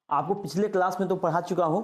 आपको पिछले क्लास में तो पढ़ा चुका हूँ।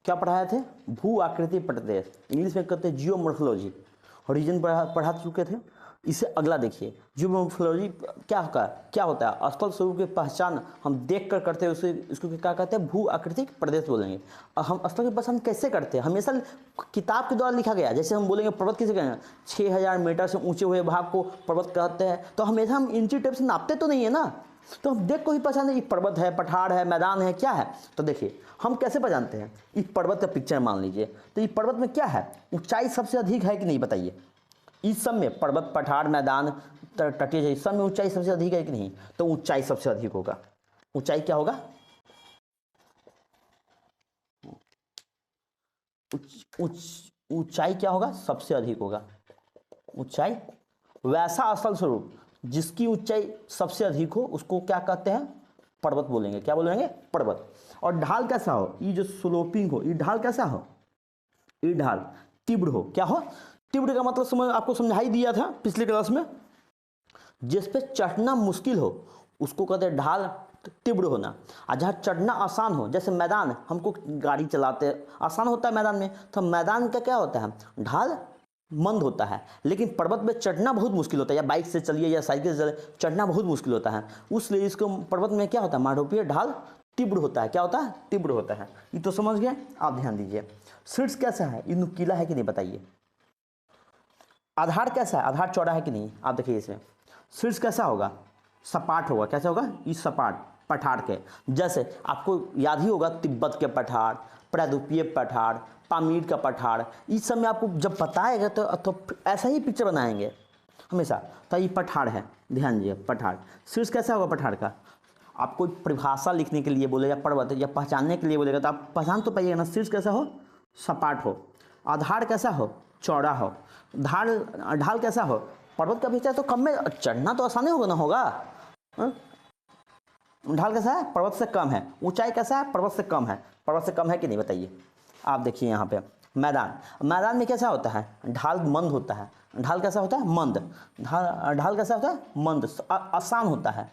क्या पढ़ाए थे? भू आकृति प्रदेश, इंग्लिश में कहते हैं जियोमॉर्फोलॉजी। ओरिजिन पढ़ा चुके थे। इसे अगला देखिए, जियोमॉर्फोलॉजी क्या होता है? स्थल स्वरूप की पहचान हम देख कर करते हैं, उसे इसको क्या कहते हैं? भू आकृतिक प्रदेश बोलेंगे। और हम स्थल की पहचान कैसे करते हैं? हमेशा किताब के द्वारा लिखा गया। जैसे हम बोलेंगे पर्वत किसे कहेंगे? 6000 मीटर से ऊंचे हुए भाग को पर्वत कहते हैं। तो हमेशा हम इंची टेप से नापते तो नहीं है ना, तो हम देख को ही पहचानते, ये पर्वत है, पठार है, मैदान है, क्या है। तो देखिए हम कैसे पहचानते हैं। इस पर्वत का पिक्चर मान लीजिए, तो इस पर्वत में क्या है? ऊंचाई सबसे अधिक है कि नहीं बताइए? इस सब में पर्वत, पठार, मैदान, तटीय, इस सब में ऊंचाई सबसे अधिक है कि नहीं? तो ऊंचाई सबसे अधिक होगा। ऊंचाई क्या होगा? ऊंचाई क्या होगा? सबसे अधिक होगा। ऊंचाई, वैसा स्थल स्वरूप जिसकी ऊंचाई सबसे अधिक हो उसको क्या कहते हैं? पर्वत बोलेंगे। क्या बोलेंगे? पर्वत। और ढाल कैसा हो? ये जो स्लोपिंग हो, ये ढाल कैसा हो? ये ढाल तीव्र हो। क्या हो? तीव्र का मतलब समझ आपको समझाई दिया था पिछले क्लास में। जिस पे चढ़ना मुश्किल हो उसको कहते हैं ढाल तीव्र होना। और जहाँ चढ़ना आसान हो, जैसे मैदान, हमको गाड़ी चलाते आसान होता है मैदान में, तो मैदान का क्या होता है? ढाल मंद होता है। लेकिन पर्वत में चढ़ना बहुत मुश्किल होता है, या बाइक से चलिए या साइकिल से चलिए, चढ़ना बहुत मुश्किल होता है। उसलिए इसको पर्वत में क्या होता है? मानोपीय ढाल तीव्र होता है। क्या होता है? तीव्र होता है। ये तो समझ गए। आप ध्यान दीजिए, शीर्ष कैसा है? ये नुकीला है कि नहीं बताइए? आधार कैसा है? आधार चौड़ा है कि नहीं? आप देखिए इसमें शीर्ष कैसा होगा? सपाट होगा। कैसा होगा? इस सपाट पठार के। जैसे आपको याद ही होगा तिब्बत के पठार, प्रायद्वीपीय पठार, पामीर का पठार, इस सब में आपको जब बताएगा तो ऐसा ही पिक्चर बनाएंगे हमेशा। तो ये पठार है, ध्यान दीजिए पठार। शीर्ष कैसा होगा पठार का? आपको परिभाषा लिखने के लिए बोले या पर्वत या पहचानने के लिए बोलेगा तो आप पहचान तो पाइएगा ना। शीर्ष कैसा हो? सपाट हो। आधार कैसा हो? चौड़ा हो। ढाल कैसा हो? पर्वत का अपेक्षा तो कम में चढ़ना तो आसानी होगा ना होगा। ढाल कैसा है? पर्वत से कम है। ऊंचाई कैसा है? पर्वत से कम है। पर्वत से कम है कि नहीं बताइए? आप देखिए यहाँ पे मैदान में कैसा होता है? ढाल मंद होता है। ढाल कैसा होता है? मंद। ढाल कैसा होता है? मंद। आसान होता है,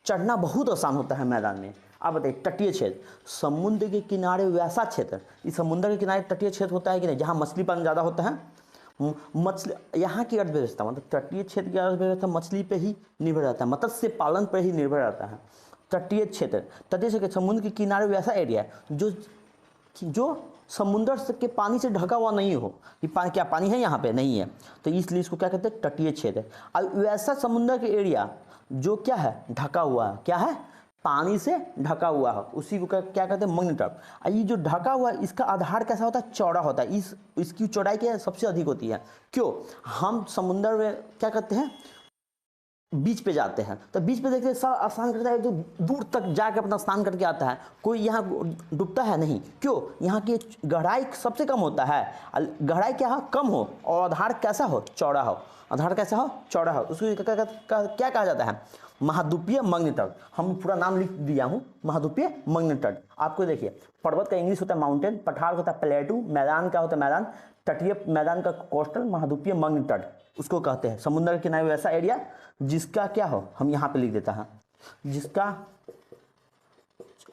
चढ़ना बहुत आसान होता है मैदान में। आप बताइए तटीय क्षेत्र, समुद्र के किनारे वैसा क्षेत्र, इस समुद्र के किनारे तटीय क्षेत्र होता है कि नहीं, जहाँ मछली पालन ज़्यादा होता है। मछली, यहाँ की अर्थव्यवस्था मतलब तटीय क्षेत्र की अर्थव्यवस्था मछली पे ही निर्भर रहता है, मत्स्य पालन पर ही निर्भर रहता है। तटीय क्षेत्र समुद्र के किनारे वैसा एरिया है जो समुद्र के पानी से ढका हुआ नहीं हो। कि पानी, क्या पानी है यहाँ पे? नहीं है। तो इसलिए इसको क्या कहते हैं? तटीय क्षेत्र। और वैसा समुद्र के एरिया जो क्या है? ढका हुआ है। क्या है? पानी से ढका हुआ है, उसी को क्या कहते हैं? मग्न तट। और ये जो ढका हुआ है इसका आधार कैसा होता है? चौड़ा होता है। इसकी चौड़ाई क्या है? सबसे अधिक होती है। क्यों? हम समुद्र में क्या करते हैं? बीच पे जाते हैं, तो बीच पे देखते हैं सब स्नान करता है, तो दूर तक जाकर अपना स्नान करके आता है। कोई यहाँ डूबता है नहीं। क्यों? यहाँ की गहराई सबसे कम होता है। गहराई क्या हो? कम हो। और आधार कैसा हो? चौड़ा हो। आधार कैसा हो? चौड़ा हो। उसको क्या कहा जाता है? महाद्वीपीय मग्न तट। हम पूरा नाम लिख दिया हूँ, महाद्वीपीय मग्न तट। आपको देखिए पर्वत का इंग्लिश होता है माउंटेन, पठार होता है प्लेटू, मैदान का होता है मैदान, तटीय मैदान का कोस्टल, महाद्वीपीय मग्न तट उसको कहते हैं। समुद्र के किनारे वैसा एरिया जिसका क्या हो? हम यहाँ पे लिख देता है, जिसका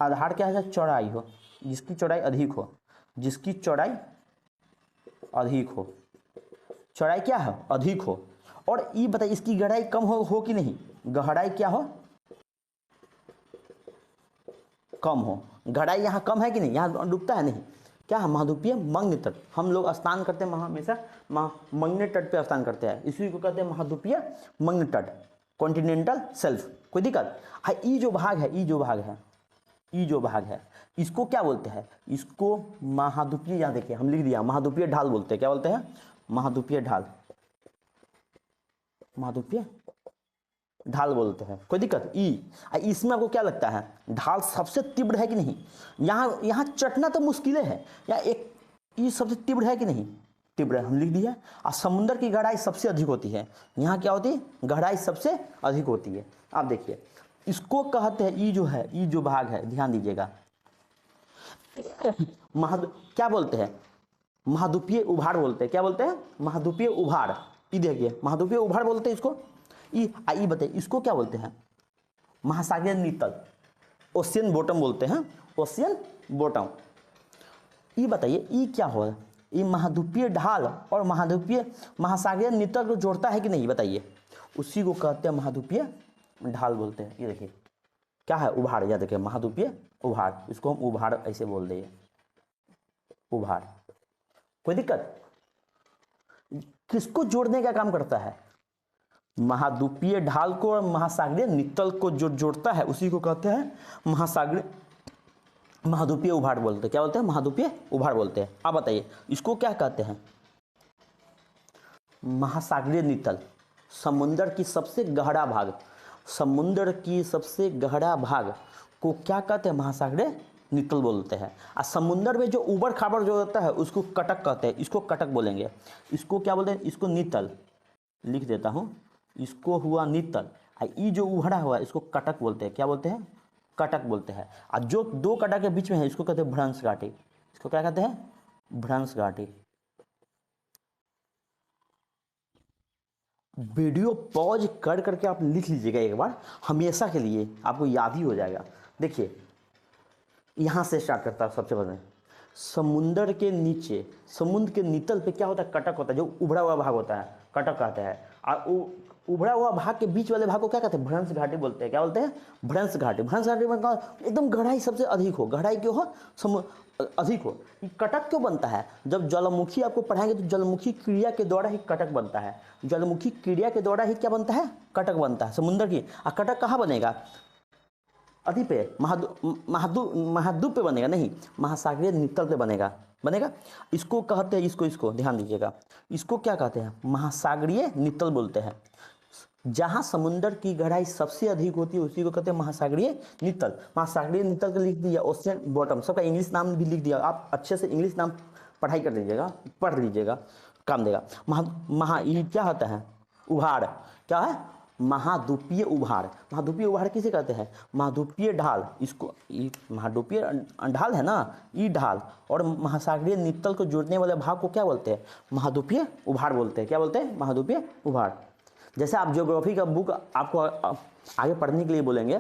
आधार क्या है? चौड़ाई हो, जिसकी चौड़ाई अधिक हो। जिसकी चौड़ाई अधिक हो। चौड़ाई क्या है? अधिक हो। और ये बताइए इसकी गहराई कम हो कि नहीं? गहराई क्या हो? कम हो। गहराई यहाँ कम है कि नहीं? यहाँ डूबता है नहीं। क्या है? महाद्वीपीय मग्न तट। हम लोग स्नान करते हैं हमेशा मग्न तट पे स्नान करते हैं, इसी को कहते हैं महाद्वीपीय मग्न तट, कॉन्टिनेंटल शेल्फ। कोई दिक्कत है? ये जो भाग है इसको क्या बोलते हैं? इसको महाद्वीपीय, यहाँ देखिए हम लिख दिया, महाद्वीपीय ढाल बोलते हैं। क्या बोलते हैं? महाद्वीपीय ढाल। महाद्वीपीय ढाल बोलते हैं। कोई दिक्कत? इसमें आपको क्या लगता है? ढाल सबसे तीव्र है कि नहीं? यहाँ चटना तो मुश्किल है, या एक ये सबसे तीव्र है कि नहीं? तीव्र है, हम लिख दिया। और समुद्र की गहराई सबसे अधिक होती है। यहाँ क्या होती है? गहराई सबसे अधिक होती है। आप देखिए इसको कहते हैं, ये जो भाग है, ध्यान दीजिएगा, क्या बोलते हैं? महाद्वीपीय उभाड़ बोलते हैं। क्या बोलते हैं? महाद्वीपीय उभाड़। ये देखिए महाद्वीपीय उभाड़ बोलते हैं इसको। बताइए इसको क्या बोलते हैं? महासागरीय नितल। ओशियन बॉटम बोलते हैं, ओशियन बॉटम। ये बताइए ये क्या हो, ये महाद्वीपीय ढाल और महाद्वीपीय महासागरीय नितल को जोड़ता है कि नहीं बताइए, उसी को कहते हैं महाद्वीपीय ढाल बोलते हैं। ये देखिए क्या है, उभाड़, या देखिए महाद्वीपीय उभाड़, इसको हम उभाड़ ऐसे बोल देंगे, उभाड़। कोई दिक्कत? किसको जोड़ने का काम करता है? महाद्वीपीय ढाल को और महासागरीय नितल को जो जोड़ता है उसी को कहते हैं महासागरीय महाद्वीपीय उभाड़ बोलते हैं। क्या बोलते हैं? महाद्वीपीय उभाड़ बोलते हैं। अब बताइए इसको क्या कहते हैं? महासागरीय नितल, समुद्र की सबसे गहरा भाग, समुद्र की सबसे गहरा भाग को क्या कहते हैं? महासागरीय नितल बोलते हैं। और समुद्र में जो उबड़ खाबड़ जो होता है उसको कटक कहते हैं, इसको कटक बोलेंगे। इसको क्या बोलते हैं? इसको नितल, लिख देता हूँ, इसको हुआ नितल। ये जो उभड़ा हुआ है इसको कटक बोलते हैं। क्या बोलते हैं? कटक बोलते हैं। और जो दो कटक के बीच में है इसको कहते हैं भ्रंश घाटी। इसको क्या कहते हैं? भ्रंश घाटी। वीडियो पॉज कर करके आप लिख लीजिएगा एक बार, हमेशा के लिए आपको याद ही हो जाएगा। देखिए यहाँ से स्टार्ट करता है सबसे पहले, समुद्र के नीचे, समुद्र के नितल पे क्या होता है? कटक होता है, जो उभड़ा हुआ भाग होता है कटक कहते हैं। और उभड़ा हुआ भाग के बीच वाले भाग को क्या कहते हैं? भ्रंश घाटी बोलते हैं। क्या बोलते हैं? भ्रंश घाटी। भ्रंश घाटी में एकदम गहराई सबसे अधिक हो, गहराई क्यों हो? अधिक हो। ये कटक क्यों बनता है? जब ज्वालामुखी आपको पढ़ाएंगे तो ज्वालामुखी क्रिया के द्वारा ही कटक बनता है। ज्वालामुखी क्रिया के द्वारा ही क्या बनता है? कटक बनता है समुद्र की। और कटक कहाँ बनेगा? अधि पे, महाद्वीप पे बनेगा, नहीं, महासागरीय नितल पे बनेगा, बनेगा। इसको कहते हैं, इसको ध्यान दीजिएगा, इसको क्या कहते हैं? महासागरीय नितल बोलते हैं। जहाँ समुद्र की गहराई सबसे अधिक होती है उसी को कहते हैं महासागरीय नितल। महासागरीय नितल का लिख दिया, ओशियन बॉटम, सबका इंग्लिश नाम भी लिख दिया। आप अच्छे से इंग्लिश नाम पढ़ाई कर लीजिएगा, पढ़ लीजिएगा, काम देगा। ये क्या होता है? उभाड़। क्या है? महाद्वीपीय उभाड़। महाद्वीपीय उभाड़ किसे कहते हैं? महाद्वीपीय ढाल। इसको महाद्वीपीय ढाल है ना, ये ढाल और महासागरीय नितल को जोड़ने वाले भाग को क्या बोलते हैं? महाद्वीपीय उभाड़ बोलते हैं। क्या बोलते हैं? महाद्वीपीय उभाड़। जैसे आप ज्योग्राफी का बुक आपको आगे पढ़ने के लिए बोलेंगे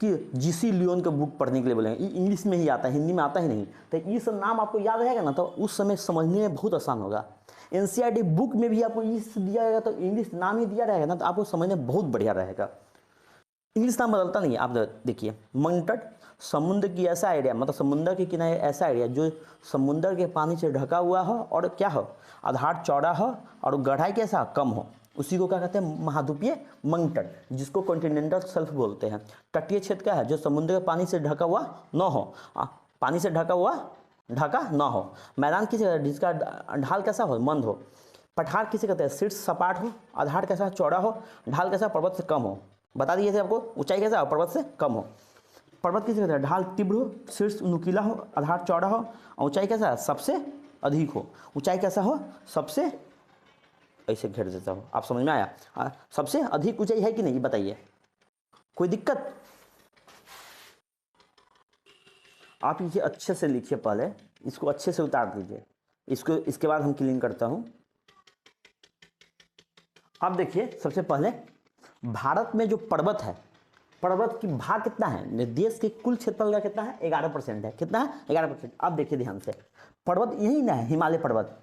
कि जीसी लियोन का बुक पढ़ने के लिए बोलेंगे, ये इंग्लिश में ही आता है, हिंदी में आता ही नहीं, तो ये सब नाम आपको याद रहेगा ना, तो उस समय समझने में बहुत आसान होगा। एनसीईआरटी बुक में भी आपको इंग्लिश दिया रहेगा तो इंग्लिश नाम ही दिया रहेगा ना, तो आपको समझने बहुत बढ़िया रहेगा। इंग्लिश नाम बदलता नहीं है। आप देखिए मगन तट, समुद्र की ऐसा एरिया, मतलब समुद्र के किनारे ऐसा एरिया जो समुद्र के पानी से ढका हुआ हो और क्या हो? आधार चौड़ा हो और गहराई कैसा? कम हो, उसी को क्या कहते हैं? महाद्वीपीय मगन तट, जिसको कॉन्टिनेंटल शेल्फ बोलते हैं। तटीय क्षेत्र क्या है? जो समुद्र के पानी से ढका हुआ न हो, पानी से ढका ना हो। मैदान किसे कहते हैं? जिसका ढाल कैसा हो? मंद हो। पठार किसे कहते हैं? शीर्ष सपाट हो, आधार कैसा? चौड़ा हो, ढाल कैसा? पर्वत से कम हो। बता दिए थे आपको, ऊंचाई कैसा हो? पर्वत से कम हो। पर्वत किसे कहते हैं? ढाल तीव्र हो, शीर्ष नुकीला हो, आधार चौड़ा हो, ऊंचाई कैसा? सबसे अधिक हो। ऊंचाई कैसा हो? सबसे, ऐसे घेर देता हूँ, आप समझ में आया? सबसे अधिक ऊंचाई है कि नहीं बताइए, कोई दिक्कत? आप इसे अच्छे से लिखिए, पहले इसको अच्छे से उतार दीजिए, इसको, इसके बाद हम क्लीन करता हूं। अब देखिए सबसे पहले भारत में जो पर्वत है, पर्वत की भाग कितना है? देश के कुल क्षेत्रफल का कितना है? 11% है। कितना है? 11%। अब देखिए ध्यान से, पर्वत यही ना है, हिमालय पर्वत।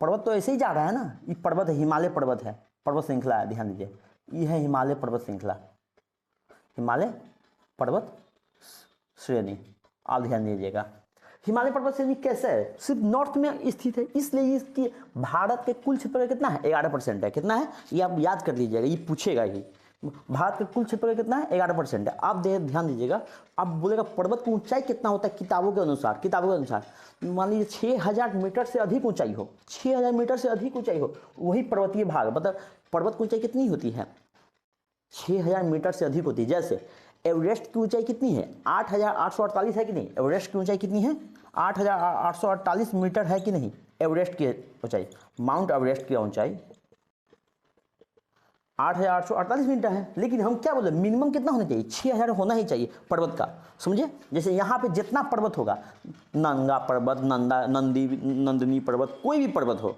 पर्वत तो ऐसे ही जा रहा है ना, ये पर्वत है, हिमालय पर्वत है, पर्वत श्रृंखला है, ध्यान दीजिए, ये है हिमालय पर्वत श्रृंखला, हिमालय पर्वत श्रेणी। आप ध्यान दीजिएगा, हिमालय पर्वत श्रेणी कैसे है? सिर्फ नॉर्थ में स्थित है, इसलिए इसकी भारत के कुल क्षेत्रफल कितना है? 11% है। कितना है? ये आप याद कर लीजिएगा, ये पूछेगा ही। भारत के कुल क्षेत्रफल कितना है? 11% है। आप ध्यान दीजिएगा, आप बोलेगा पर्वत की ऊंचाई कितना होता है किताबों के अनुसार? किताबों के अनुसार मान लीजिए 6000 मीटर से अधिक ऊंचाई हो, 6000 मीटर से अधिक ऊंचाई हो, वही पर्वतीय भाग, मतलब पर्वत की ऊंचाई कितनी होती है? 6000 मीटर से अधिक होती है। जैसे एवरेस्ट की ऊंचाई कितनी है? 8848 है कि नहीं? एवरेस्ट की ऊंचाई कितनी है? 8848 मीटर है कि नहीं? एवरेस्ट की ऊंचाई, माउंट एवरेस्ट की ऊंचाई 8848 मीटर है। लेकिन हम क्या बोले, मिनिमम कितना होना चाहिए? 6000 होना ही चाहिए पर्वत का, समझे? जैसे यहाँ पे जितना पर्वत होगा, नंगा पर्वत, नंदिनी पर्वत, कोई भी पर्वत हो,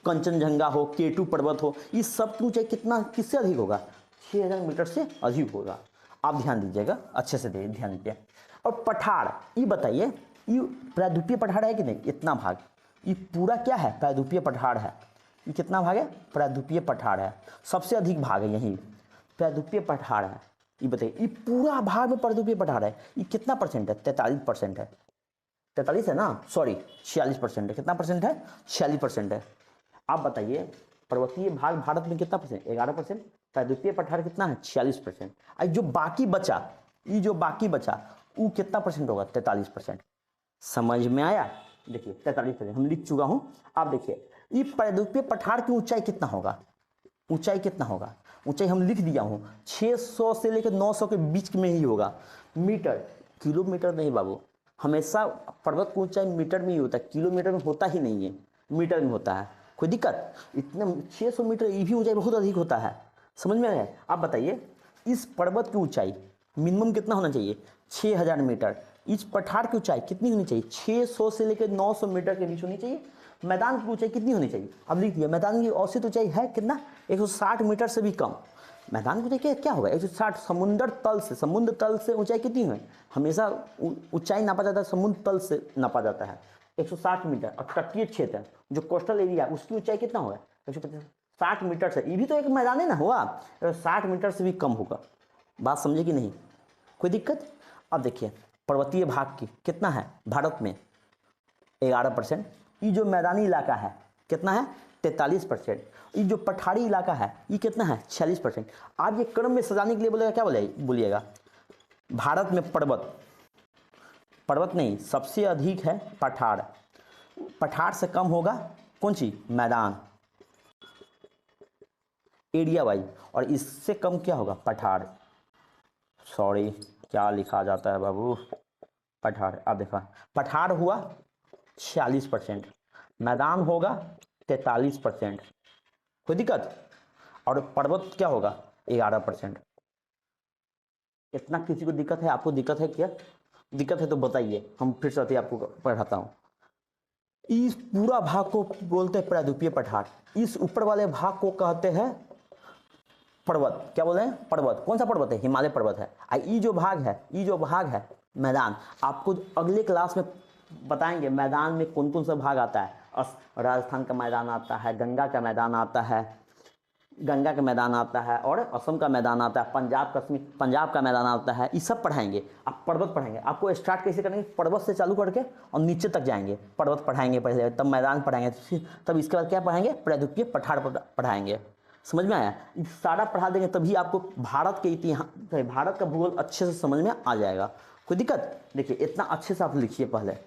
कंचनजंगा हो, केटू पर्वत हो, इस सब की ऊंचाई कितना, किससे अधिक होगा? 6000 मीटर से अधिक होगा। आप ध्यान दीजिएगा, अच्छे से ध्यान दीजिए। और पठार, ये बताइए, ये प्रायद्वीपीय पठार है कि नहीं? इतना भाग, ये पूरा क्या है? प्रायद्वीपीय पठार है। ये कितना भाग है? प्रायद्वीपीय पठार है। सबसे अधिक भाग है यही प्रायद्वीपीय पठार है। ये बताइए, ये पूरा भाग में प्रायद्वीपीय पठार है। ये कितना परसेंट है? 43% है। 43 है ना, सॉरी 46% है। कितना परसेंट है? 46% है। आप बताइए पर्वतीय भाग भारत में कितना परसेंट? 11%। प्रायद्वीपीय पठार कितना है? 46%। अब जो बाकी बचा, ये जो बाकी बचा वो कितना परसेंट होगा? 43%। समझ में आया? देखिए 43% हम लिख चुका हूं। आप देखिए ये प्रायद्वीपीय पठार की ऊंचाई कितना होगा? ऊंचाई कितना होगा? ऊंचाई हम लिख दिया हूं, 600 से लेकर 900 के बीच में ही होगा। मीटर, किलोमीटर नहीं बाबू। हमेशा पर्वत की ऊंचाई मीटर में ही होता है, किलोमीटर में होता ही नहीं है, मीटर में होता है। कोई दिक्कत? इतने 600 मीटर, ये भी ऊंचाई बहुत अधिक होता है। समझ में आया? आप बताइए इस पर्वत की ऊंचाई मिनिमम कितना होना चाहिए? 6000 मीटर। इस पठार की ऊंचाई कितनी होनी चाहिए? 600 से लेकर 900 मीटर के बीच होनी चाहिए। मैदान की ऊंचाई कितनी होनी चाहिए? अब लिख दिया, मैदान की औसत ऊंचाई है कितना? 160 मीटर से भी कम। मैदान की ऊंचाई क्या होगा? 160। समुद्र तल से ऊंचाई कितनी है? हमेशा ऊंचाई नापा जाता है समुद्र तल से नापा जाता है 160 मीटर। और तटीय क्षेत्र जो कोस्टल एरिया उसकी ऊंचाई कितना होगा? 160 मीटर से। ये भी तो एक मैदान है ना, हुआ 60 मीटर से भी कम होगा। बात समझे कि नहीं? कोई दिक्कत? अब देखिए पर्वतीय भाग की कितना है भारत में? 11%। ये जो मैदानी इलाका है कितना है? 43%। ये जो पठारी इलाका है ये कितना है? 46%। आप ये क्रम में सजाने के लिए बोलेगा, क्या बोलिएगा? भारत में पर्वत नहीं, सबसे अधिक है पठार। पठार से कम होगा कौन सी? मैदान, एरिया वाइज। और इससे कम क्या होगा? पठार। सॉरी, क्या लिखा जाता है बाबू? पठार। आप देखा, पठार हुआ 46%, मैदान होगा 43%। कोई दिक्कत? और पर्वत क्या होगा? 11%। इतना किसी को दिक्कत है? आपको दिक्कत है क्या? दिक्कत है तो बताइए, हम फिर से आपको पढ़ाता हूँ। इस पूरा भाग को बोलते हैं प्रायद्वीपीय पठार। इस ऊपर वाले भाग को कहते हैं पर्वत। क्या बोले हैं? पर्वत। कौन सा पर्वत है? हिमालय पर्वत है। ये जो भाग है मैदान, आपको अगले क्लास में बताएंगे मैदान में कौन कौन सा भाग आता है। राजस्थान का मैदान आता है, गंगा का मैदान आता है, और असम का मैदान आता है, पंजाब का मैदान आता है। ये सब पढ़ाएंगे। आप पर्वत पढ़ाएंगे। आपको स्टार्ट कैसे करेंगे? पर्वत से चालू करके और नीचे तक जाएंगे। पर्वत पढ़ाएंगे पहले, तब मैदान पढ़ाएंगे, तब इसके बाद क्या पढ़ाएंगे? प्रायद्वीपीय पठार पढ़ाएंगे। समझ में आया? सारा पढ़ा देंगे तभी आपको भारत के इतिहास, भारत का भूगोल अच्छे से समझ में आ जाएगा। कोई दिक्कत? देखिए इतना अच्छे से आप लिखिए पहले।